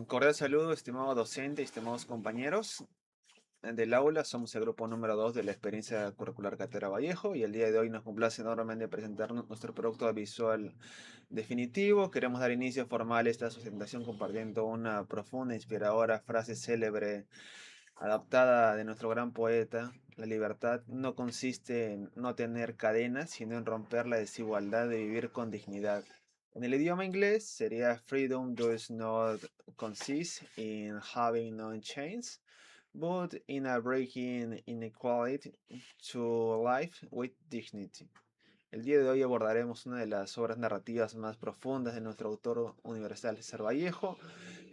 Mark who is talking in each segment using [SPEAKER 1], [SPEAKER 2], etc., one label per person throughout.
[SPEAKER 1] Cordial saludo, estimado docente, estimados compañeros del aula. Somos el grupo número 2 de la experiencia curricular Cátedra Vallejo y el día de hoy nos complace enormemente presentar nuestro producto visual definitivo. Queremos dar inicio formal a esta sustentación compartiendo una profunda, inspiradora frase célebre adaptada de nuestro gran poeta. La libertad no consiste en no tener cadenas, sino en romper la desigualdad de vivir con dignidad. En el idioma inglés sería freedom does not consist in having no chains, but in a breaking inequality to life with dignity. El día de hoy abordaremos una de las obras narrativas más profundas de nuestro autor universal César Vallejo,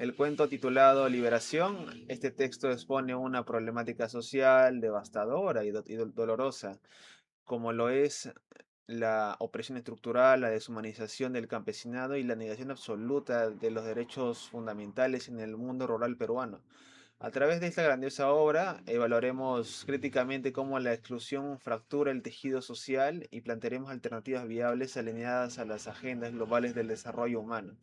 [SPEAKER 1] el cuento titulado Liberación. Este texto expone una problemática social devastadora y dolorosa, como lo es la opresión estructural, la deshumanización del campesinado y la negación absoluta de los derechos fundamentales en el mundo rural peruano. A través de esta grandiosa obra, evaluaremos críticamente cómo la exclusión fractura el tejido social y plantearemos alternativas viables alineadas a las agendas globales del desarrollo humano.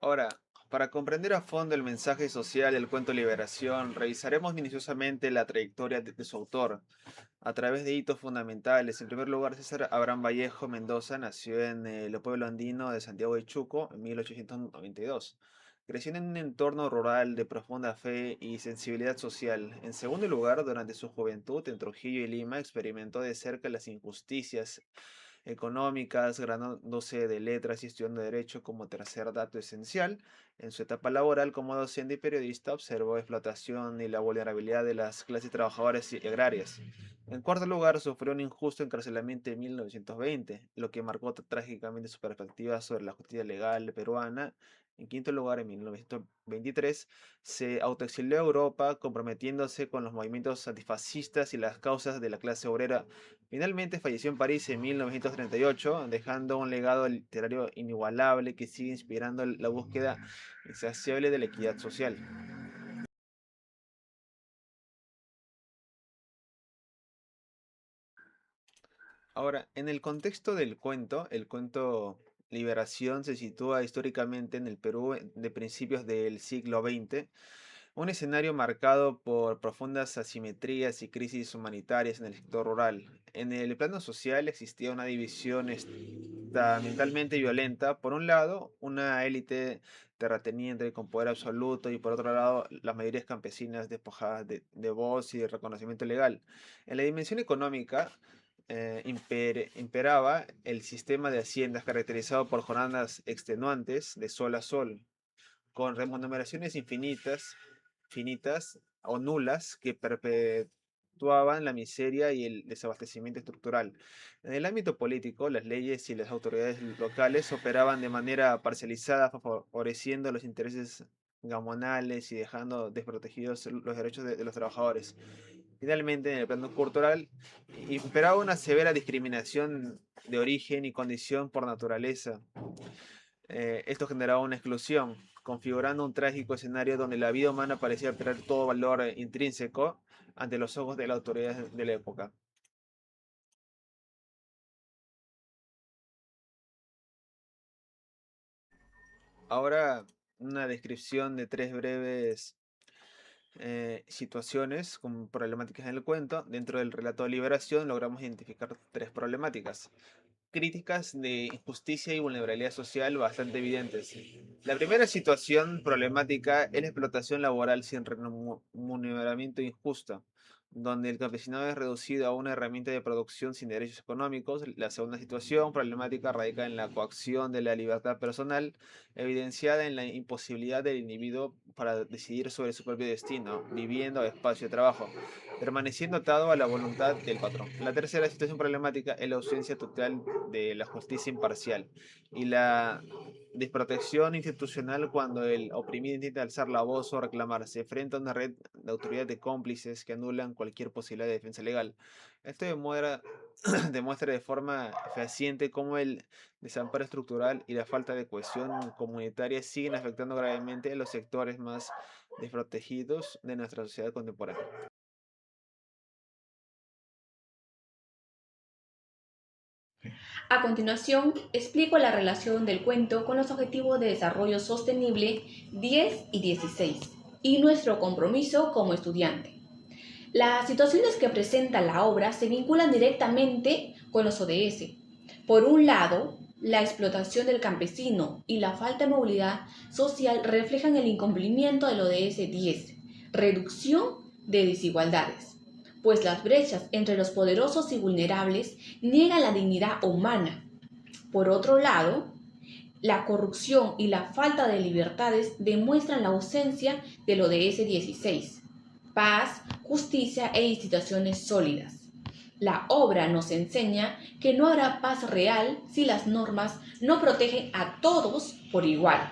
[SPEAKER 1] Ahora, para comprender a fondo el mensaje social del cuento Liberación, revisaremos minuciosamente la trayectoria de su autor a través de hitos fundamentales. En primer lugar, César Abraham Vallejo Mendoza nació en el pueblo andino de Santiago de Chuco en 1892. Creció en un entorno rural de profunda fe y sensibilidad social. En segundo lugar, durante su juventud en Trujillo y Lima, experimentó de cerca las injusticias económicas, graduándose de letras y estudiando derecho como tercer dato esencial. En su etapa laboral como docente y periodista observó explotación y la vulnerabilidad de las clases trabajadoras y agrarias. En cuarto lugar, sufrió un injusto encarcelamiento en 1920, lo que marcó trágicamente su perspectiva sobre la justicia legal peruana. En quinto lugar, en 1923, se autoexilió a Europa, comprometiéndose con los movimientos antifascistas y las causas de la clase obrera. Finalmente falleció en París en 1938, dejando un legado literario inigualable que sigue inspirando la búsqueda insaciable de la equidad social. Ahora, en el contexto del cuento, el cuento Liberación se sitúa históricamente en el Perú de principios del siglo XX, un escenario marcado por profundas asimetrías y crisis humanitarias en el sector rural. En el plano social existía una división estamentalmente violenta. Por un lado, una élite terrateniente con poder absoluto y por otro lado, las mayorías campesinas despojadas de voz y de reconocimiento legal. En la dimensión económica, imperaba el sistema de haciendas caracterizado por jornadas extenuantes de sol a sol, con remuneraciones finitas o nulas que perpetuaban la miseria y el desabastecimiento estructural. En el ámbito político, las leyes y las autoridades locales operaban de manera parcializada, favoreciendo los intereses gamonales y dejando desprotegidos los derechos de los trabajadores. Finalmente, en el plano cultural, imperaba una severa discriminación de origen y condición por naturaleza. Esto generaba una exclusión, configurando un trágico escenario donde la vida humana parecía perder todo valor intrínseco ante los ojos de la autoridad de la época. Ahora, una descripción de tres breves situaciones con problemáticas en el cuento. Dentro del relato de liberación logramos identificar tres problemáticas críticas de injusticia y vulnerabilidad social bastante evidentes. La primera situación problemática es la explotación laboral sin remuneramiento injusto, donde el campesinado es reducido a una herramienta de producción sin derechos económicos. La segunda situación problemática radica en la coacción de la libertad personal, evidenciada en la imposibilidad del individuo para decidir sobre su propio destino, vivienda o espacio de trabajo, permaneciendo atado a la voluntad del patrón. La tercera situación problemática es la ausencia total de la justicia imparcial y la desprotección institucional cuando el oprimido intenta alzar la voz o reclamarse frente a una red de autoridades de cómplices que anulan cualquier posibilidad de defensa legal. Esto demuestra de forma fehaciente cómo el desamparo estructural y la falta de cohesión comunitaria siguen afectando gravemente a los sectores más desprotegidos de nuestra sociedad contemporánea.
[SPEAKER 2] A continuación, explico la relación del cuento con los Objetivos de Desarrollo Sostenible 10 y 16 y nuestro compromiso como estudiante. Las situaciones que presenta la obra se vinculan directamente con los ODS. Por un lado, la explotación del campesino y la falta de movilidad social reflejan el incumplimiento del ODS 10, reducción de desigualdades, pues las brechas entre los poderosos y vulnerables niegan la dignidad humana. Por otro lado, la corrupción y la falta de libertades demuestran la ausencia del ODS 16, paz, justicia e instituciones sólidas. La obra nos enseña que no habrá paz real si las normas no protegen a todos por igual.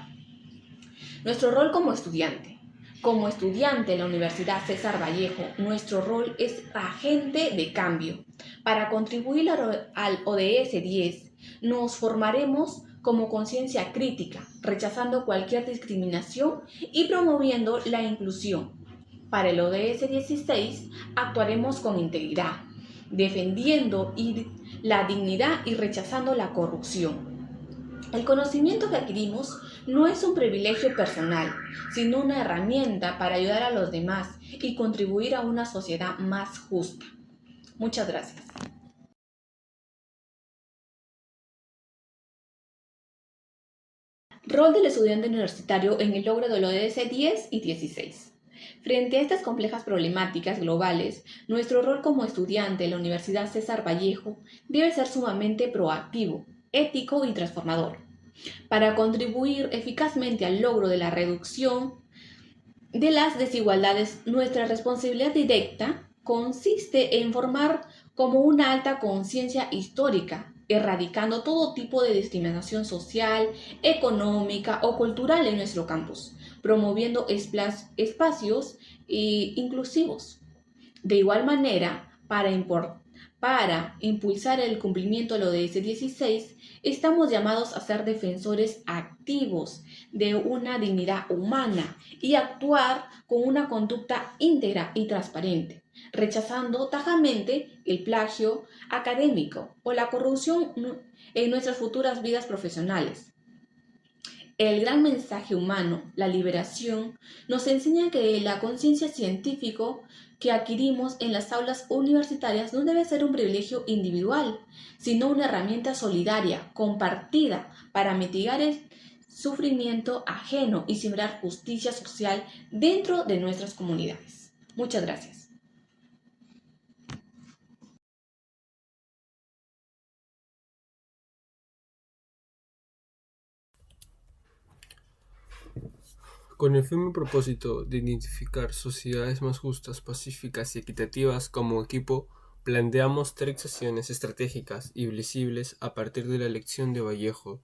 [SPEAKER 2] Nuestro rol como estudiante. Como estudiante en la Universidad César Vallejo, nuestro rol es agente de cambio. Para contribuir al ODS 10, nos formaremos como conciencia crítica, rechazando cualquier discriminación y promoviendo la inclusión. Para el ODS 16, actuaremos con integridad, defendiendo la dignidad y rechazando la corrupción. El conocimiento que adquirimos no es un privilegio personal, sino una herramienta para ayudar a los demás y contribuir a una sociedad más justa. Muchas gracias. Rol del estudiante universitario en el logro de los ODS 10 y 16. Frente a estas complejas problemáticas globales, nuestro rol como estudiante en la Universidad César Vallejo debe ser sumamente proactivo, ético y transformador. Para contribuir eficazmente al logro de la reducción de las desigualdades, nuestra responsabilidad directa consiste en formar como una alta conciencia histórica, erradicando todo tipo de discriminación social, económica o cultural en nuestro campus, promoviendo espacios inclusivos. De igual manera, para impulsar el cumplimiento de lo de ese 16, estamos llamados a ser defensores activos de una dignidad humana y actuar con una conducta íntegra y transparente, rechazando tajamente el plagio académico o la corrupción en nuestras futuras vidas profesionales. El gran mensaje humano, la liberación, nos enseña que la conciencia científica que adquirimos en las aulas universitarias no debe ser un privilegio individual, sino una herramienta solidaria, compartida, para mitigar el sufrimiento ajeno y sembrar justicia social dentro de nuestras comunidades. Muchas gracias.
[SPEAKER 3] Con el firme propósito de identificar sociedades más justas, pacíficas y equitativas como equipo, planteamos tres acciones estratégicas y visibles a partir de la elección de Vallejo.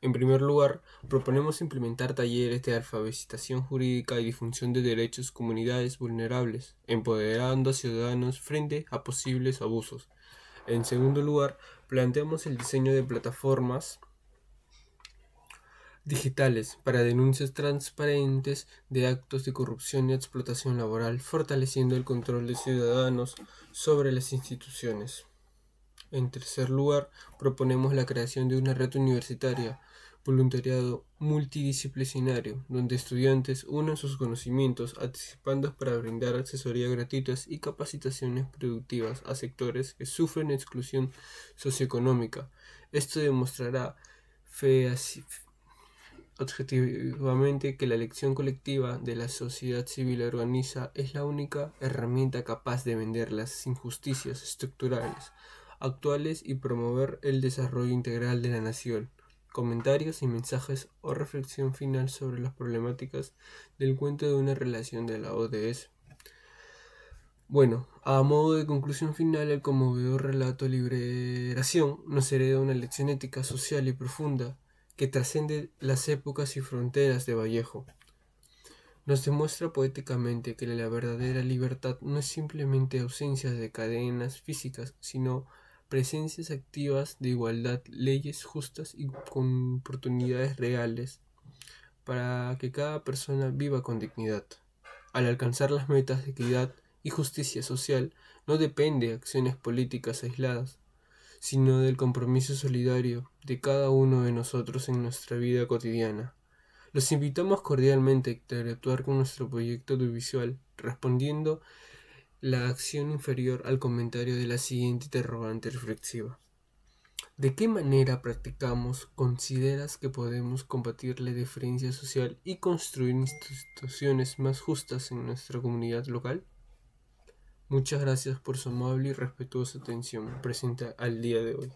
[SPEAKER 3] En primer lugar, proponemos implementar talleres de alfabetización jurídica y difusión de derechos comunidades vulnerables, empoderando a ciudadanos frente a posibles abusos. En segundo lugar, planteamos el diseño de plataformas digitales para denuncias transparentes de actos de corrupción y explotación laboral, fortaleciendo el control de ciudadanos sobre las instituciones. En tercer lugar, proponemos la creación de una red universitaria, voluntariado multidisciplinario, donde estudiantes unan sus conocimientos, anticipando para brindar asesoría gratuitas y capacitaciones productivas a sectores que sufren exclusión socioeconómica. Esto demostrará objetivamente que la elección colectiva de la sociedad civil organiza es la única herramienta capaz de vender las injusticias estructurales actuales y promover el desarrollo integral de la nación. Comentarios y mensajes o reflexión final sobre las problemáticas del cuento de una relación de la ODS. Bueno, a modo de conclusión final, el conmovedor relato Liberación nos hereda una lección ética, social y profunda que trasciende las épocas y fronteras de Vallejo. Nos demuestra poéticamente que la verdadera libertad no es simplemente ausencia de cadenas físicas, sino presencias activas de igualdad, leyes justas y con oportunidades reales para que cada persona viva con dignidad. Al alcanzar las metas de equidad y justicia social, no depende de acciones políticas aisladas, sino del compromiso solidario de cada uno de nosotros en nuestra vida cotidiana. Los invitamos cordialmente a interactuar con nuestro proyecto audiovisual, respondiendo la acción inferior al comentario de la siguiente interrogante reflexiva. ¿De qué manera consideras que podemos combatir la diferencia social y construir instituciones más justas en nuestra comunidad local? Muchas gracias por su amable y respetuosa atención presente al día de hoy.